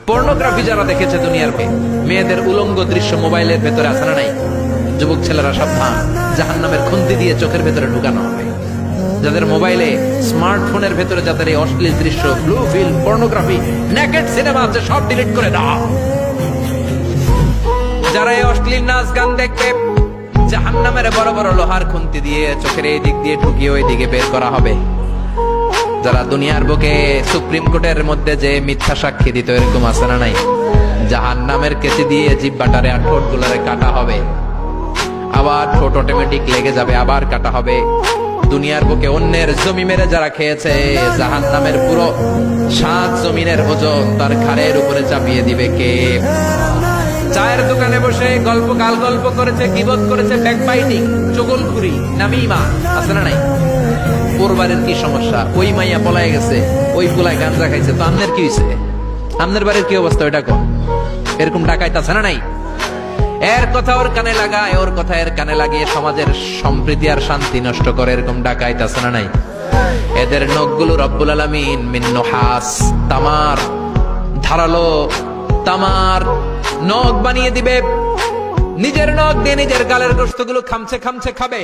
Pornography যারা দেখেছে দুনিয়ার মেয়েদের উলঙ্গ দৃশ্য মোবাইলের ভেতরে আছে না নাই? যুবক ছেলেরা সাবধান, জাহান্নামের খুন্তি দিয়ে চোখের ভেতরে ঢুকানো হবে। যাদের মোবাইলে স্মার্টফোনের ভেতরে যাদের এই অশ্লীল দৃশ্য, blue film, pornography, naked cinema আছে, সব ডিলিট করে দাও। যারা এই অশ্লীল নাচ গান দেখবে, জাহান্নামের বড় বড় লোহার খুন্তি দিয়ে চোখের এই দিক দিয়ে ঢুকিয়ে ওই দিকে বের করা হবে। যারা দুনিয়ার বুকে সুপ্রিম কোর্টের মধ্যে যে মিথ্যা সাক্ষী দিত, এরকম আছে না নাই? জাহান্নামের কেচি দিয়ে জিহ্বাটারে আর ঠোঁট গুলারে কাটা হবে, আবার ঠোঁট অটোমেটিক লেগে যাবে, আবার কাটা হবে। দুনিয়ার বুকে অন্যের জমি মেরে যারা খেয়েছে, জাহান্নামের পুরো 7 জমিনের ওজন তার ঘাড়ের উপরে চাপিয়ে দিবে কে? চায়ের দোকানে বসে গল্প করেছে, গীবত করেছে, ব্যাকবাইটিং, চুগলখুরি, নামিমা, আছে না নাই? ওর বাড়ির কি সমস্যা? ওই মাইয়া পলায় গেছে, ওই পোলায় গাঞ্জা খাইছে, তো আমনের কি হয়েছে? আমনের বাড়ির কি অবস্থা ওইটা কোন? এরকম ডাকাইতে আছে না নাই? এর কথা ওর কানে লাগায়, ওর কথা এর কানে লাগিয়ে সমাজের সম্প্রীতি আর শান্তি নষ্ট করে, এরকম ডাকাইত আছে না নাই? এদের নখগুলো রব্বুল আলামিন মিন নুহাস, তামার, ধারালো তামার নখ বানিয়ে দিবে। নিজের নখ দিয়ে নিজের গালের গোশতগুলো খামছে খাবে।